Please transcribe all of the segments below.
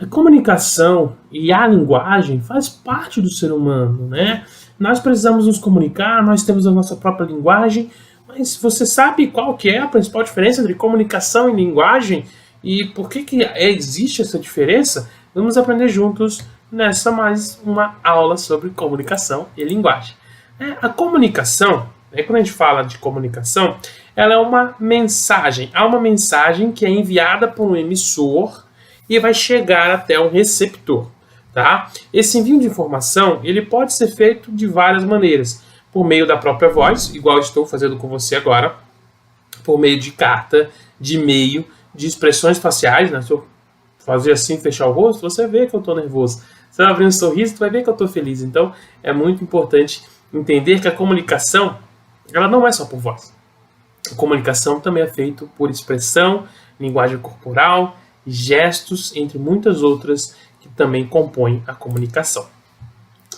A comunicação e a linguagem faz parte do ser humano, né? Nós precisamos nos comunicar, nós temos a nossa própria linguagem, mas você sabe qual que é a principal diferença entre comunicação e linguagem? E por que existe essa diferença? Vamos aprender juntos nessa mais uma aula sobre comunicação e linguagem. A comunicação, quando a gente fala de comunicação, ela é uma mensagem. Há uma mensagem que é enviada por um emissor e vai chegar até o receptor, tá? Esse envio de informação, ele pode ser feito de várias maneiras, por meio da própria voz, igual estou fazendo com você agora, por meio de carta, de e-mail, de expressões faciais, né? Se eu fazer assim, fechar o rosto, você vê que eu estou nervoso. Se eu abrir um sorriso, tu vai ver que eu estou feliz. Então, é muito importante entender que a comunicação, ela não é só por voz. A comunicação também é feita por expressão, linguagem corporal, gestos, entre muitas outras que também compõem a comunicação.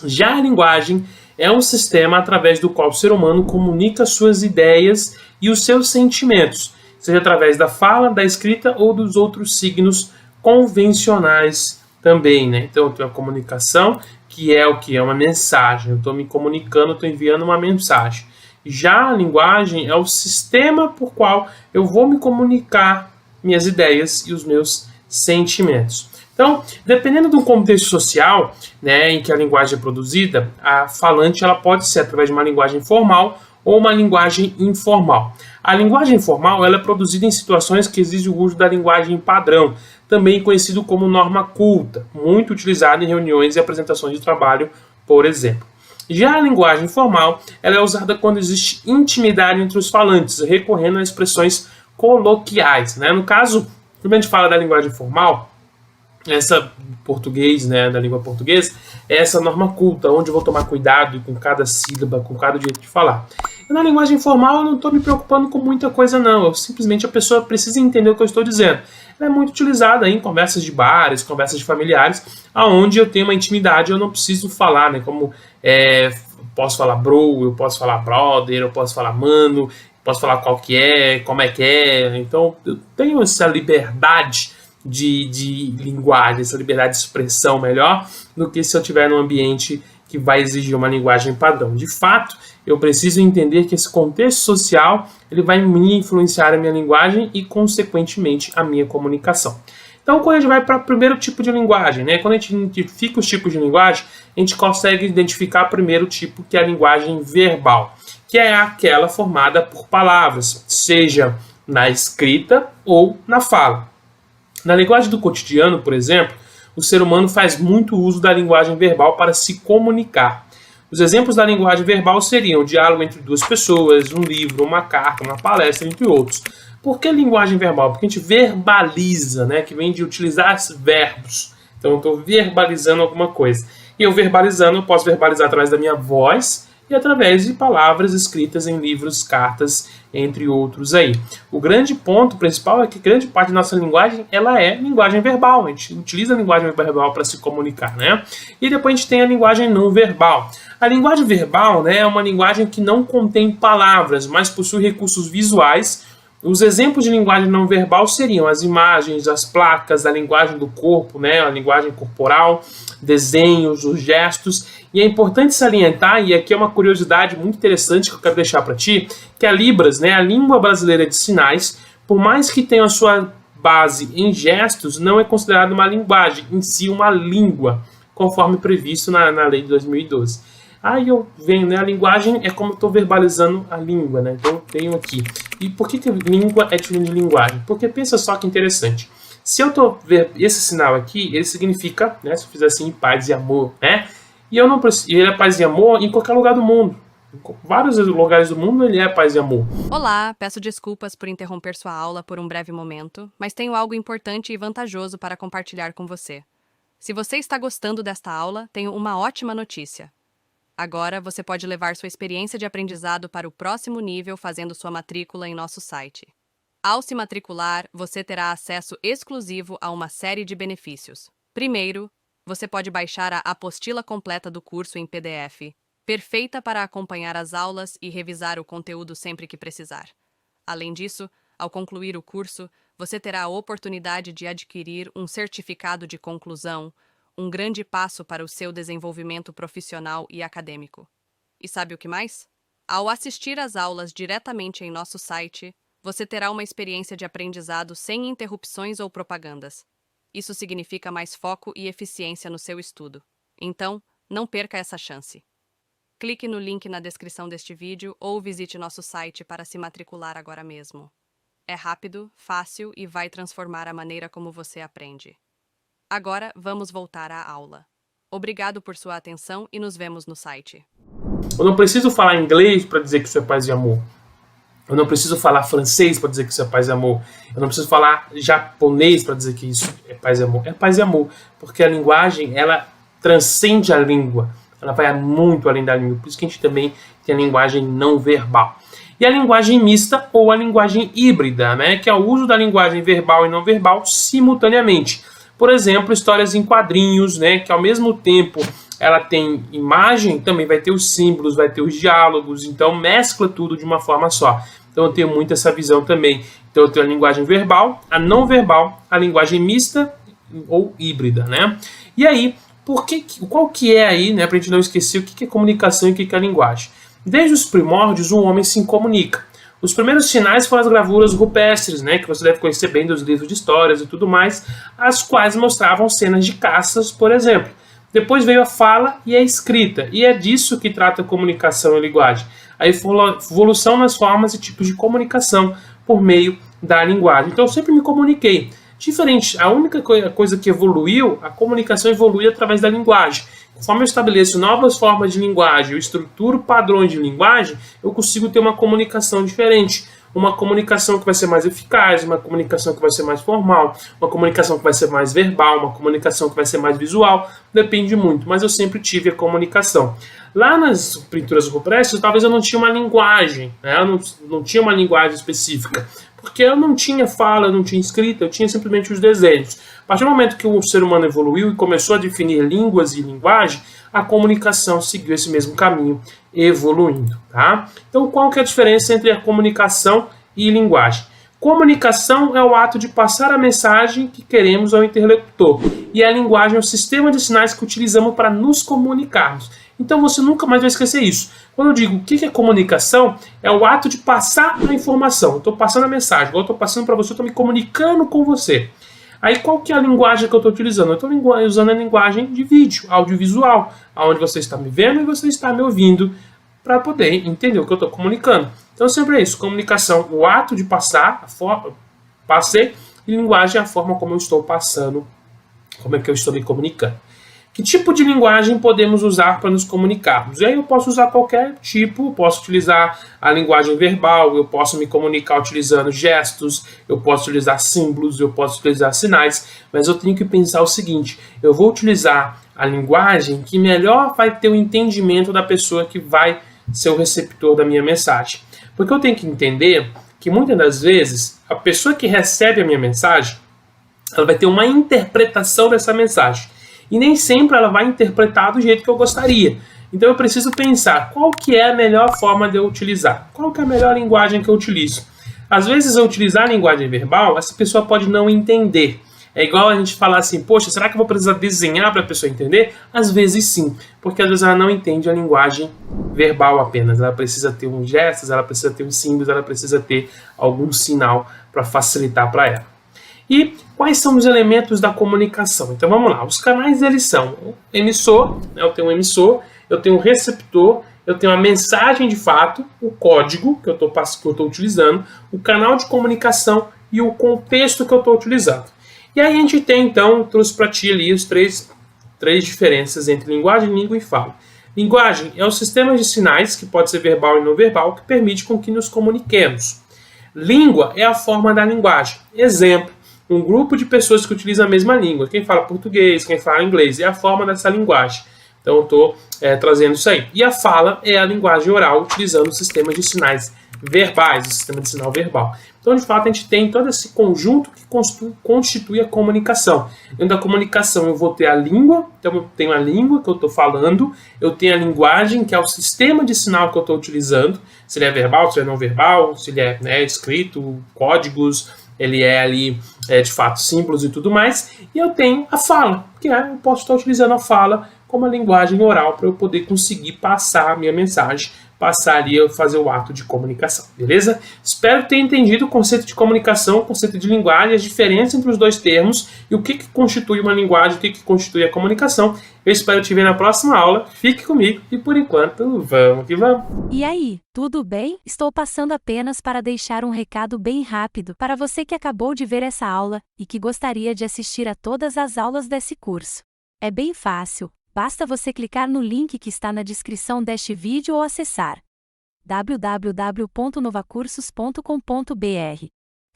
Já a linguagem é um sistema através do qual o ser humano comunica suas ideias e os seus sentimentos, seja através da fala, da escrita ou dos outros signos convencionais também, né? Então, eu tenho a comunicação, que é o que? É uma mensagem. Eu estou me comunicando, estou enviando uma mensagem. Já a linguagem é o sistema por qual eu vou me comunicar minhas ideias e os meus sentimentos. Então, dependendo do contexto social, né, em que a linguagem é produzida, a falante ela pode ser através de uma linguagem formal ou uma linguagem informal. A linguagem formal ela é produzida em situações que exigem o uso da linguagem padrão, também conhecido como norma culta, muito utilizada em reuniões e apresentações de trabalho, por exemplo. Já a linguagem informal ela é usada quando existe intimidade entre os falantes, recorrendo a expressões coloquiais. Né? No caso, quando a gente fala da linguagem formal, essa português, né, da língua portuguesa, é essa norma culta, onde eu vou tomar cuidado com cada sílaba, com cada jeito de falar. E na linguagem informal eu não estou me preocupando com muita coisa não, simplesmente a pessoa precisa entender o que eu estou dizendo. Ela é muito utilizada em conversas de bares, conversas de familiares, aonde eu tenho uma intimidade, eu não preciso falar, né, como posso falar bro, eu posso falar brother, eu posso falar mano, posso falar qual que é, como é que é, então eu tenho essa liberdade de linguagem, essa liberdade de expressão melhor do que se eu estiver num ambiente que vai exigir uma linguagem padrão. De fato, eu preciso entender que esse contexto social ele vai me influenciar a minha linguagem e, consequentemente, a minha comunicação. Então, quando a gente vai para o primeiro tipo de linguagem, né? Quando a gente identifica os tipos de linguagem, a gente consegue identificar o primeiro tipo, que é a linguagem verbal, que é aquela formada por palavras, seja na escrita ou na fala. Na linguagem do cotidiano, por exemplo, o ser humano faz muito uso da linguagem verbal para se comunicar. Os exemplos da linguagem verbal seriam o diálogo entre duas pessoas, um livro, uma carta, uma palestra, entre outros. Por que linguagem verbal? Porque a gente verbaliza, né? Que vem de utilizar verbos. Então, eu estou verbalizando alguma coisa. E eu verbalizando, eu posso verbalizar através da minha voz e através de palavras escritas em livros, cartas, entre outros aí. O grande ponto principal é que grande parte da nossa linguagem ela é linguagem verbal. A gente utiliza a linguagem verbal para se comunicar, né? E depois a gente tem a linguagem não verbal. A linguagem verbal, né, é uma linguagem que não contém palavras, mas possui recursos visuais. Os exemplos de linguagem não verbal seriam as imagens, as placas, a linguagem do corpo, né, a linguagem corporal, desenhos, os gestos. E é importante salientar, e aqui é uma curiosidade muito interessante que eu quero deixar para ti, que a Libras, né, a língua brasileira de sinais, por mais que tenha a sua base em gestos, não é considerada uma linguagem, em si uma língua, conforme previsto na lei de 2012. Aí eu venho, né? A linguagem é como eu estou verbalizando a língua, né? Então eu tenho aqui. E por que língua é diferente de linguagem? Porque pensa só que interessante. Se eu estou vendo esse sinal aqui, ele significa, né? Se eu fizer assim, paz e amor, né? E eu não preciso, ele é paz e amor em qualquer lugar do mundo. Em vários lugares do mundo ele é paz e amor. Olá, peço desculpas por interromper sua aula por um breve momento, mas tenho algo importante e vantajoso para compartilhar com você. Se você está gostando desta aula, tenho uma ótima notícia. Agora você pode levar sua experiência de aprendizado para o próximo nível fazendo sua matrícula em nosso site. Ao se matricular, você terá acesso exclusivo a uma série de benefícios. Primeiro, você pode baixar a apostila completa do curso em PDF, perfeita para acompanhar as aulas e revisar o conteúdo sempre que precisar. Além disso, ao concluir o curso, você terá a oportunidade de adquirir um certificado de conclusão, um grande passo para o seu desenvolvimento profissional e acadêmico. E sabe o que mais? Ao assistir às aulas diretamente em nosso site, você terá uma experiência de aprendizado sem interrupções ou propagandas. Isso significa mais foco e eficiência no seu estudo. Então, não perca essa chance. Clique no link na descrição deste vídeo ou visite nosso site para se matricular agora mesmo. É rápido, fácil e vai transformar a maneira como você aprende. Agora, vamos voltar à aula. Obrigado por sua atenção e nos vemos no site. Eu não preciso falar inglês para dizer que isso é paz e amor. Eu não preciso falar francês para dizer que isso é paz e amor. Eu não preciso falar japonês para dizer que isso é paz e amor. É paz e amor, porque a linguagem, ela transcende a língua. Ela vai muito além da língua. Por isso que a gente também tem a linguagem não verbal. E a linguagem mista ou a linguagem híbrida, né, que é o uso da linguagem verbal e não verbal simultaneamente. Por exemplo, histórias em quadrinhos, né, que ao mesmo tempo ela tem imagem, também vai ter os símbolos, vai ter os diálogos, então mescla tudo de uma forma só. Então eu tenho muito essa visão também. Então eu tenho a linguagem verbal, a não verbal, a linguagem mista ou híbrida, né? E aí, qual que é aí, né, pra gente não esquecer o que é comunicação e o que é linguagem? Desde os primórdios, o homem se comunica. Os primeiros sinais foram as gravuras rupestres, né, que você deve conhecer bem dos livros de histórias e tudo mais, as quais mostravam cenas de caças, por exemplo. Depois veio a fala e a escrita, e é disso que trata a comunicação e a linguagem. A evolução nas formas e tipos de comunicação por meio da linguagem. Então eu sempre me comuniquei. Diferente, a única coisa que evoluiu, a comunicação evolui através da linguagem. Conforme eu estabeleço novas formas de linguagem, eu estruturo padrões de linguagem, eu consigo ter uma comunicação diferente. Uma comunicação que vai ser mais eficaz, uma comunicação que vai ser mais formal, uma comunicação que vai ser mais verbal, uma comunicação que vai ser mais visual, depende muito, mas eu sempre tive a comunicação. Lá nas pinturas rupestres, talvez eu não tinha uma linguagem, né? Eu não tinha uma linguagem específica, porque eu não tinha fala, eu não tinha escrita, eu tinha simplesmente os desenhos. A partir do momento que o ser humano evoluiu e começou a definir línguas e linguagem, a comunicação seguiu esse mesmo caminho, evoluindo. Tá? Então, qual que é a diferença entre a comunicação e linguagem? Comunicação é o ato de passar a mensagem que queremos ao interlocutor, e a linguagem é o sistema de sinais que utilizamos para nos comunicarmos. Então, você nunca mais vai esquecer isso. Quando eu digo o que é comunicação, é o ato de passar a informação. Eu estou passando a mensagem, eu estou passando para você, eu estou me comunicando com você. Aí qual que é a linguagem que eu estou utilizando? Eu estou usando a linguagem de vídeo, audiovisual, onde você está me vendo e você está me ouvindo para poder entender o que eu estou comunicando. Então sempre é isso, comunicação, o ato de passar, passei, e linguagem é a forma como eu estou passando, como é que eu estou me comunicando. Que tipo de linguagem podemos usar para nos comunicarmos? E aí eu posso usar qualquer tipo, posso utilizar a linguagem verbal, eu posso me comunicar utilizando gestos, eu posso utilizar símbolos, eu posso utilizar sinais, mas eu tenho que pensar o seguinte, eu vou utilizar a linguagem que melhor vai ter o entendimento da pessoa que vai ser o receptor da minha mensagem. Porque eu tenho que entender que muitas das vezes a pessoa que recebe a minha mensagem, ela vai ter uma interpretação dessa mensagem. E nem sempre ela vai interpretar do jeito que eu gostaria. Então eu preciso pensar qual que é a melhor forma de eu utilizar. Qual que é a melhor linguagem que eu utilizo. Às vezes eu utilizar a linguagem verbal, essa pessoa pode não entender. É igual a gente falar assim, poxa, será que eu vou precisar desenhar para a pessoa entender? Às vezes sim, porque às vezes ela não entende a linguagem verbal apenas. Ela precisa ter uns gestos, ela precisa ter uns símbolos, ela precisa ter algum sinal para facilitar para ela. E quais são os elementos da comunicação? Então vamos lá, os canais eles são o emissor, né, eu tenho um emissor, eu tenho um receptor, eu tenho a mensagem de fato, o código que eu estou utilizando, o canal de comunicação e o contexto que eu estou utilizando. E aí a gente tem então, trouxe para ti ali os três diferenças entre linguagem, língua e fala. Linguagem é o sistema de sinais, que pode ser verbal e não verbal, que permite com que nos comuniquemos. Língua é a forma da linguagem. Exemplo, um grupo de pessoas que utilizam a mesma língua. Quem fala português, quem fala inglês, é a forma dessa linguagem. Então eu estou trazendo isso aí. E a fala é a linguagem oral, utilizando o sistema de sinais verbais, o sistema de sinal verbal. Então, de fato, a gente tem todo esse conjunto que constitui a comunicação. Dentro da comunicação eu vou ter a língua, então eu tenho a língua que eu estou falando, eu tenho a linguagem, que é o sistema de sinal que eu estou utilizando, se ele é verbal, se ele é não verbal, se ele é escrito, códigos, ele é ali, de fato, símbolos e tudo mais, e eu tenho a fala, que eu posso estar utilizando a fala como a linguagem oral para eu poder conseguir passar a minha mensagem, passar ali a fazer o ato de comunicação, beleza? Espero ter entendido o conceito de comunicação, o conceito de linguagem, as diferenças entre os dois termos e o que constitui uma linguagem, o que constitui a comunicação. Eu espero te ver na próxima aula, fique comigo e por enquanto, vamos que vamos! E aí, tudo bem? Estou passando apenas para deixar um recado bem rápido para você que acabou de ver essa aula e que gostaria de assistir a todas as aulas desse curso. É bem fácil. Basta você clicar no link que está na descrição deste vídeo ou acessar www.novacursos.com.br.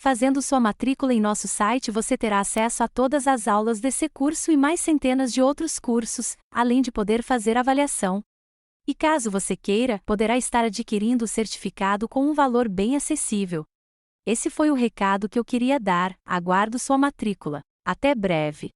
Fazendo sua matrícula em nosso site, você terá acesso a todas as aulas desse curso e mais centenas de outros cursos, além de poder fazer avaliação. E caso você queira, poderá estar adquirindo o certificado com um valor bem acessível. Esse foi o recado que eu queria dar. Aguardo sua matrícula. Até breve!